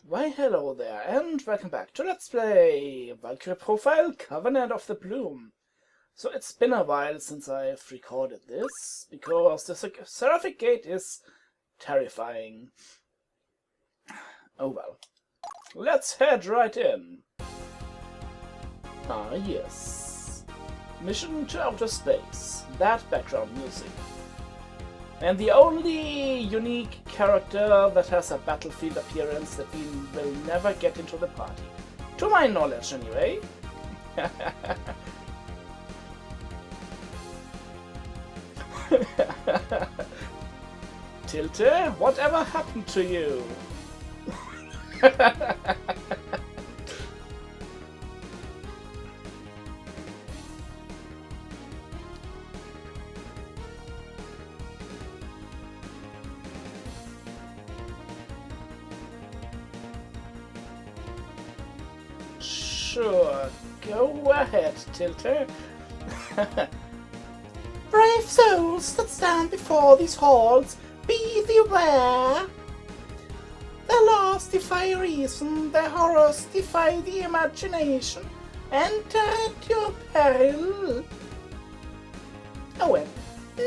Why hello there, and welcome back to Let's Play Valkyrie Profile Covenant of the Bloom. So it's been a while since I've recorded this, because the Seraphic Gate is terrifying. Oh well. Let's head right in. Ah yes. Mission to outer space. That background music. And the only unique character that has a battlefield appearance that we will never get into the party. To my knowledge, anyway. Tilte, whatever happened to you? Sure, go ahead, Tilte. Brave souls that stand before these halls, be beware! Their laws defy reason, their horrors defy the imagination. Enter at your peril. Oh well,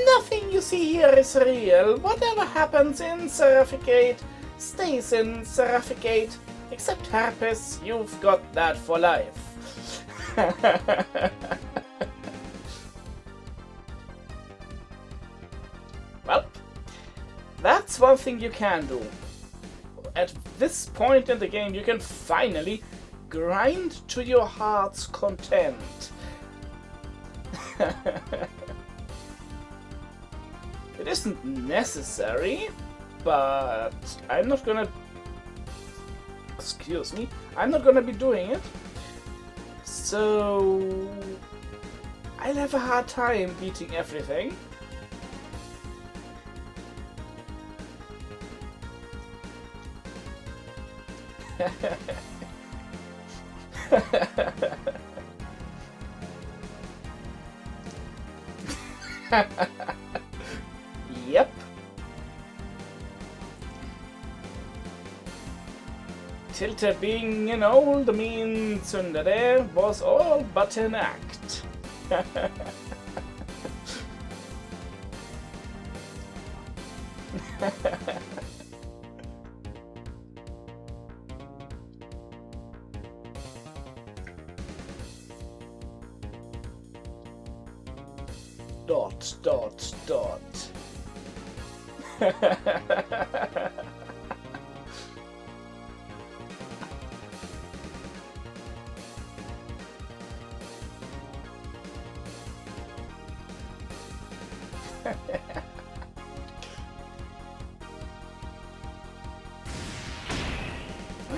nothing you see here is real. Whatever happens in Seraphic Gate stays in Seraphic Gate. Except herpes, you've got that for life. Well, that's one thing you can do. At this point in the game, you can finally grind to your heart's content. It isn't necessary, but I'm not gonna... Excuse me, I'm not gonna be doing it, so I'll have a hard time beating everything. Yep. Tilte being an old mean tsundere was all but an act. Dot, dot, dot.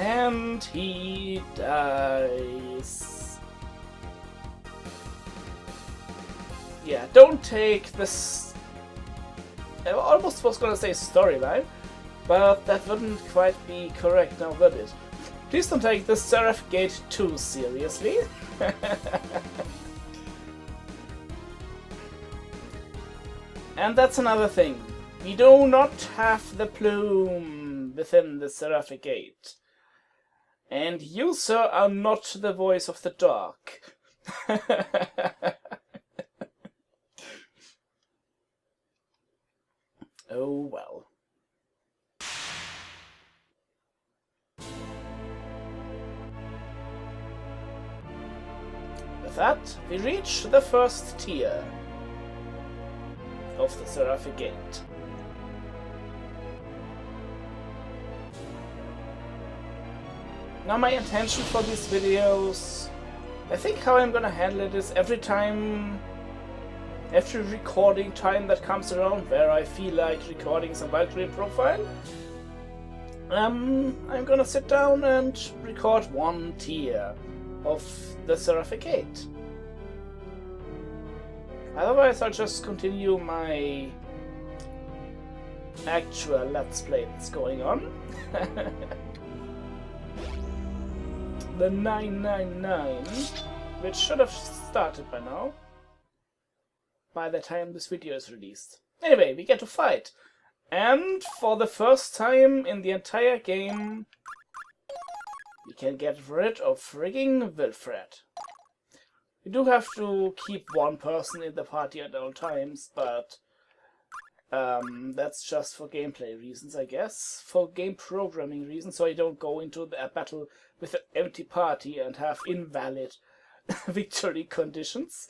And he dies. Yeah, don't take this... I almost was gonna say storyline, but that wouldn't quite be correct now, would it? Please don't take the Seraphic Gate too seriously. And that's another thing. We do not have the plume within the Seraphic Gate. And you, sir, are not the voice of the dark. Oh well. With that, we reach the first tier of the Seraphic Gate. Now my intention for these videos, I think how I'm gonna handle it is every recording time that comes around where I feel like recording some Valkyrie profile, I'm gonna sit down and record one tier of the Seraphic Gate. Otherwise I'll just continue my actual Let's Play that's going on. The 999, which should have started by now, by the time this video is released. Anyway, we get to fight. And for the first time in the entire game, we can get rid of frigging Wilfred. We do have to keep one person in the party at all times, but that's just for gameplay reasons, I guess. For game programming reasons, so I don't go into a battle with an empty party and have invalid victory conditions.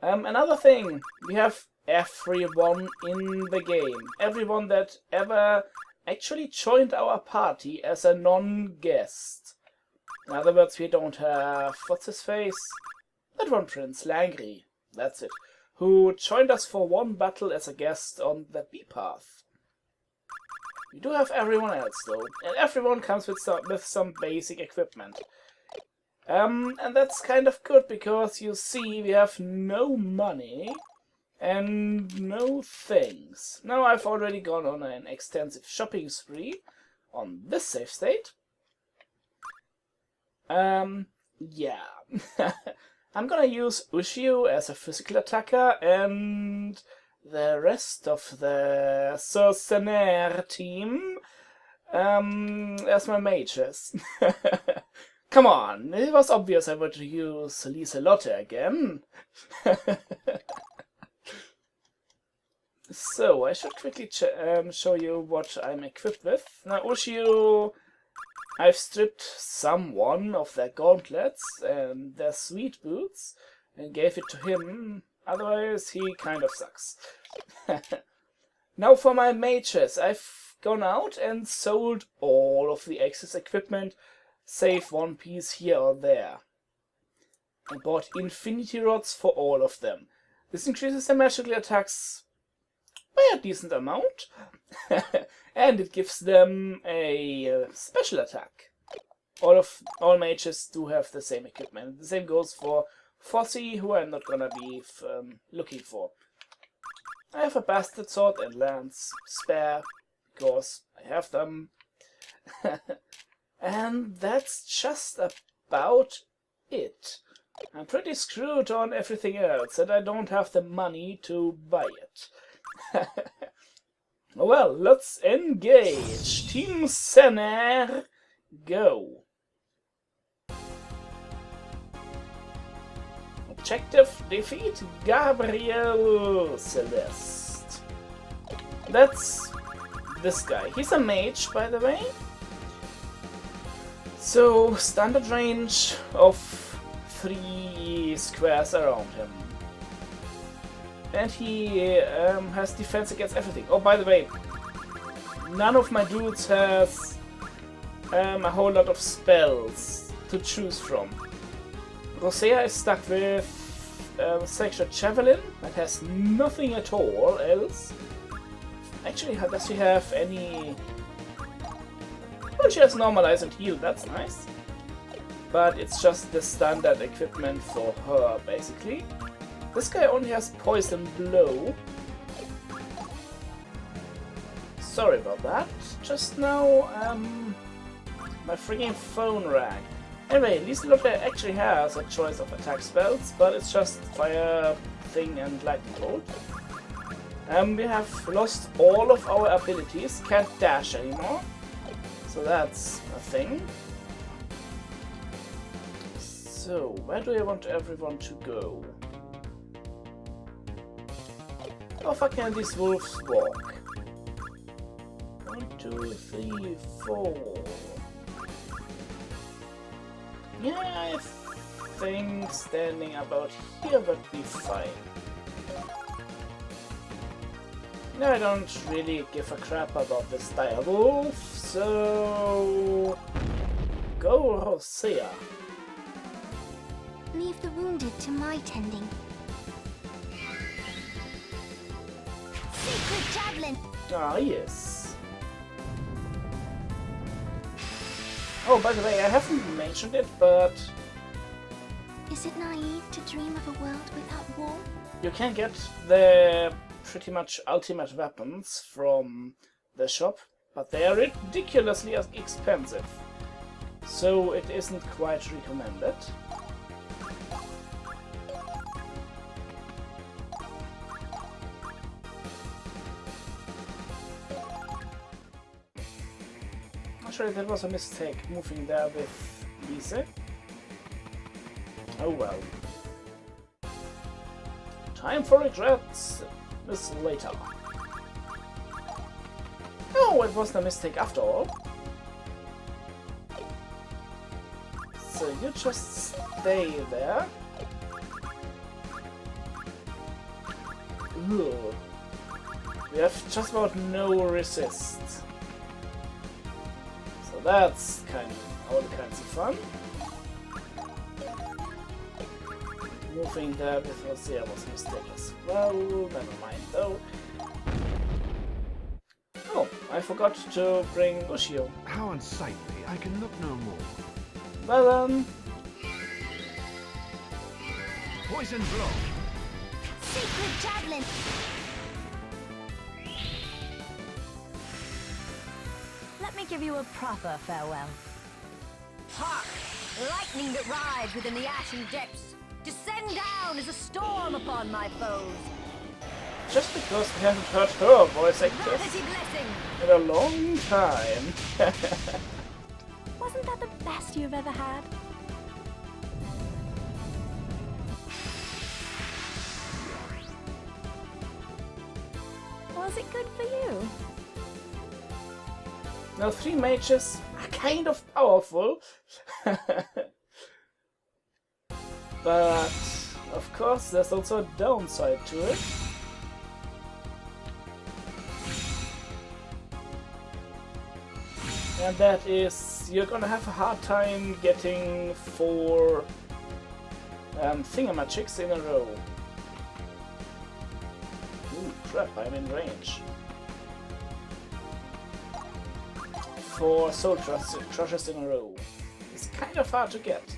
Another thing, we have everyone in the game. Everyone that ever actually joined our party as a non-guest. In other words, we don't have, what's his face? That one Prince, Langry. That's it. Who joined us for one battle as a guest on the B path. We do have everyone else though, and everyone comes with some basic equipment. And that's kind of good because you see we have no money and no things. Now I've already gone on an extensive shopping spree on this save state. Yeah. I'm gonna use Ushio as a physical attacker and the rest of the Sorcerer team as my mages. Come on, it was obvious I would use Lieselotte again. So, I should quickly show you what I'm equipped with. Now, Ushio, I've stripped someone of their gauntlets and their sweet boots and gave it to him, otherwise he kind of sucks. Now for my mages, I've gone out and sold all of the excess equipment, save one piece here or there. I bought infinity rods for all of them. This increases their magical attacks by a decent amount. And it gives them a special attack. All mages do have the same equipment. The same goes for Fossey, who I'm not gonna be looking for. I have a bastard sword and lance spare, because I have them. And that's just about it. I'm pretty screwed on everything else, and I don't have the money to buy it. Well, let's engage. Team Sener, go. Objective, defeat Gabi Celeste. That's this guy. He's a mage, by the way. So, standard range of 3 squares around him. And he has defense against everything. Oh, by the way, none of my dudes has a whole lot of spells to choose from. Rosea is stuck with Sacred Javelin, that has nothing at all else. Actually, does she have any... Well, she has Normalize and Heal, that's nice. But it's just the standard equipment for her, basically. This guy only has Poison Blow. Sorry about that. Just now, my freaking phone rang. Anyway, Lieselotte actually has a choice of attack spells, but it's just Fire, Thing, and Lightning Bolt. We have lost all of our abilities, can't dash anymore. So that's a thing. So, where do I want everyone to go? How far can these wolves walk? 1, 2, 3, 4. Yeah, I think standing about here would be fine. No, I don't really give a crap about this dire wolf, so... Go, Rosea. Leave the wounded to my tending. Secret Javelin! Ah, yes. Oh, by the way, I haven't mentioned it, but... Is it naive to dream of a world without war? You can get the pretty much ultimate weapons from the shop, but they are ridiculously expensive. So it isn't quite recommended. Actually, that was a mistake, moving there with Lise. Oh well. Time for regrets is later. Oh, it wasn't a mistake after all. So you just stay there. Ooh. We have just about no resist. So that's kind of all kinds of fun. Moving there with Hosea was a mistake as well. Never mind though. Oh, I forgot to bring Ushio. How unsightly, I can look no more. Well then. Poison blow. Secret javelin! Let me give you a proper farewell. Hark! Lightning that rides within the ashen depths. Descend down as a storm upon my foes. Just because we haven't heard her voice actress Vanity blessing! in a long time. Wasn't that the best you've ever had? Was it good for you? Now 3 mages are kind of powerful. But of course there's also a downside to it. And that is, you're gonna have a hard time getting 4 thingamajigs in a row. Ooh, crap, I'm in range. 4 soul crushers in a row. It's kind of hard to get.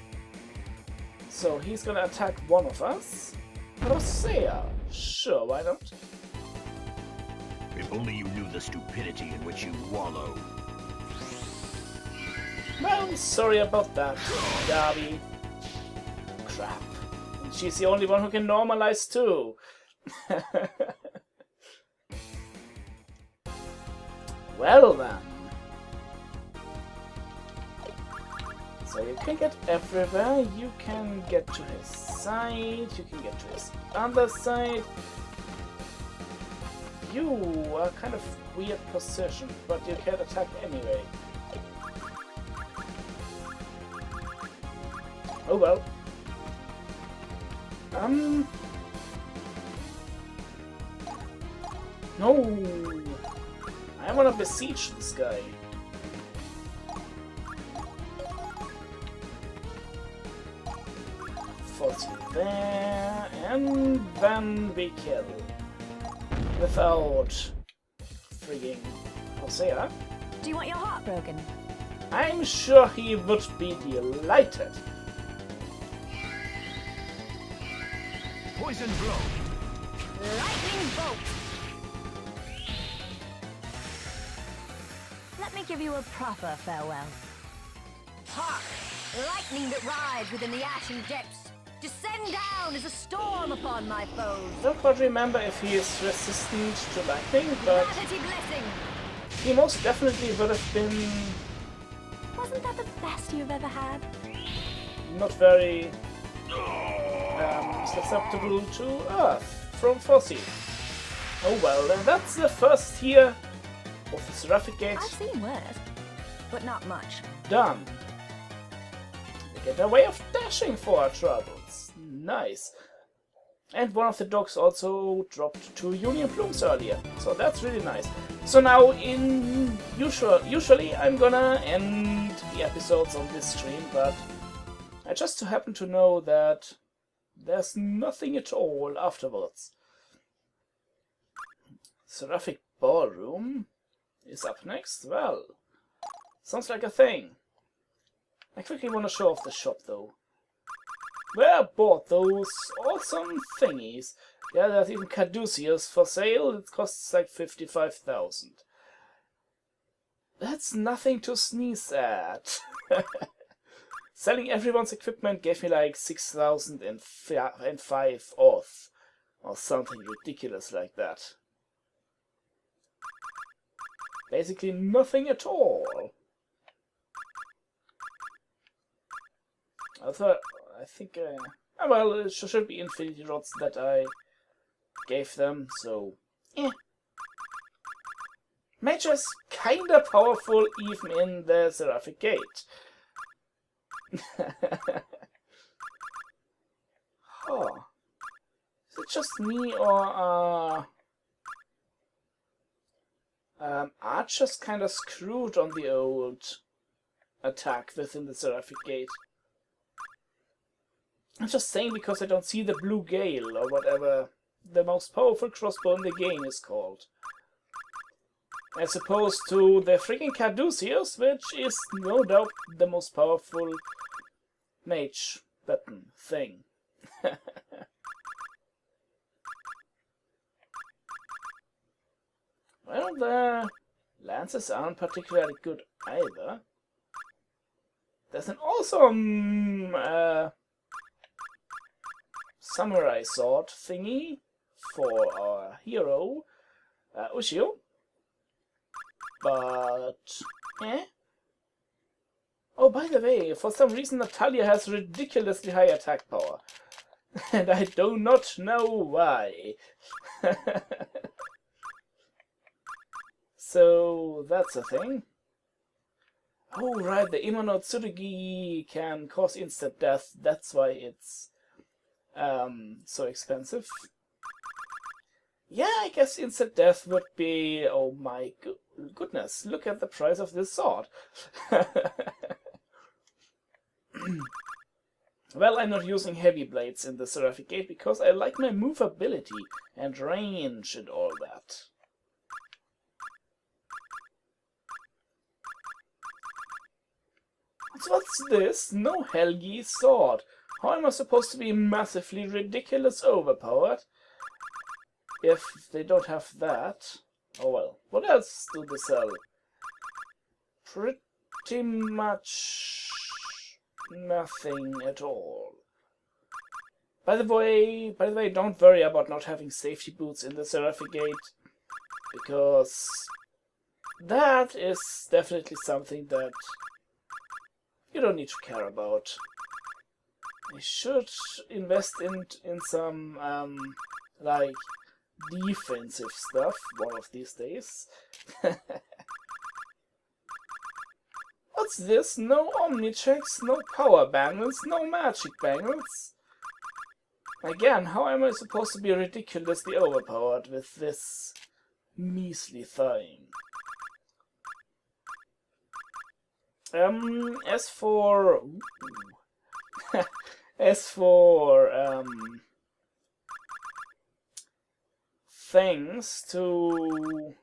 So he's gonna attack one of us. Hosea, sure, why not? If only you knew the stupidity in which you wallow. Well, sorry about that, Gabi. Crap. And she's the only one who can normalize too. Well then. So you can get everywhere, you can get to his side, you can get to his other side. You are kind of weird position, but you can attack anyway. Oh well. No! I wanna besiege this guy. There, and then we kill. Without frigging Hosea. Do you want your heart broken? I'm sure he would be delighted. Poison blow. Lightning bolt! Let me give you a proper farewell. Hark! Lightning that rides within the ashen depths. Descend down as a storm upon my foes. Don't quite remember if he is resistant to lightning, but Vanity blessing! he most definitely would have been Wasn't that the best you've ever had? not very susceptible to Earth from Fossey. Oh well, and that's the first tier of the Seraphic Gate I've seen worse, but not much. done. We get a way of dashing for our troubles. Nice. And one of the dogs also dropped 2 Union Plumes earlier, so that's really nice. So now, usually I'm gonna end the episodes on this stream, but I just happen to know that there's nothing at all afterwards. Seraphic Ballroom is up next. Well, sounds like a thing. I quickly want to show off the shop though. Where I bought those awesome thingies. Yeah, there's even Caduceus for sale. It costs like 55,000. That's nothing to sneeze at. Selling everyone's equipment gave me like 6,005 off. Or something ridiculous like that. Basically nothing at all. I think, well, it should be infinity rods that I gave them, so, yeah. Mage is kinda powerful even in the Seraphic Gate. Huh. Is it just me, or Archer's kinda screwed on the old attack within the Seraphic Gate? I'm just saying because I don't see the Blue Gale, or whatever the most powerful crossbow in the game is called. As opposed to the freaking Caduceus, which is no doubt the most powerful mage weapon thing. Well, the lances aren't particularly good either. There's an awesome samurai sword thingy for our hero, Ushio. But, Oh, by the way, for some reason Natalia has ridiculously high attack power. And I do not know why. So, that's a thing. Oh, right, the Imono Tsurugi can cause instant death. That's why it's so expensive. Yeah, I guess instant death would be... Oh my goodness, look at the price of this sword. Well, I'm not using heavy blades in the Seraphic Gate because I like my movability and range and all that. So what's this? No Helgi sword. How am I supposed to be massively ridiculous overpowered if they don't have that? Oh well, what else do they sell? Pretty much nothing at all. By the way, don't worry about not having safety boots in the Seraphic Gate, because that is definitely something that you don't need to care about. I should invest in some like defensive stuff one of these days. What's this? No Omni checks, no power bangles, no magic bangles. Again, how am I supposed to be ridiculously overpowered with this measly thing? As for things to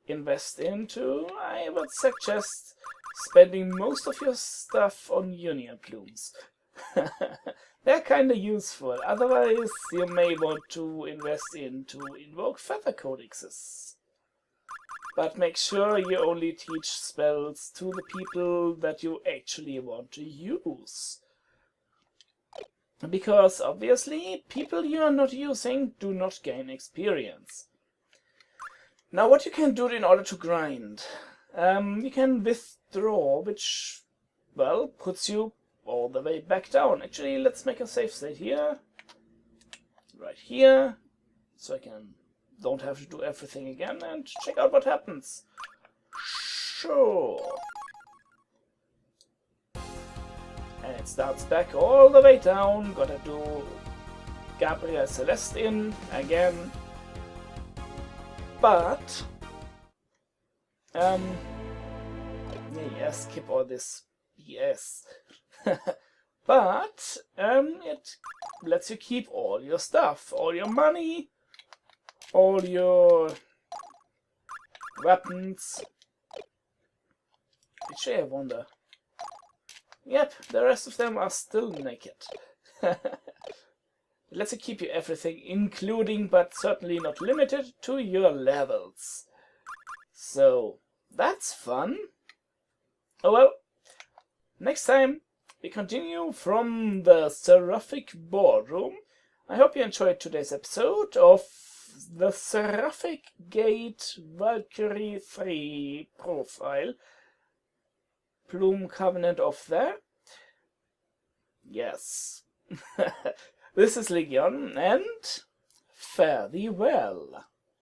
invest into, I would suggest spending most of your stuff on union plumes. They're kinda useful, otherwise you may want to invest into invoke feather codexes. But make sure you only teach spells to the people that you actually want to use. Because obviously, people you are not using do not gain experience. Now what you can do in order to grind. You can withdraw, which, well, puts you all the way back down. Actually, let's make a save state here. Right here. So I don't have to do everything again and check out what happens. Sure. And it starts back all the way down. Gotta do Gabi Celeste in again. But yeah, skip all this BS. But it lets you keep all your stuff, all your money, all your weapons. Actually, I wonder. Yep, the rest of them are still naked. It lets you keep your everything, including but certainly not limited to your levels. So, that's fun. Oh well, next time we continue from the Seraphic Boardroom. I hope you enjoyed today's episode of the Seraphic Gate Valkyrie 3 profile. Plume Covenant of there. Yes. This is Legion, and fare thee well.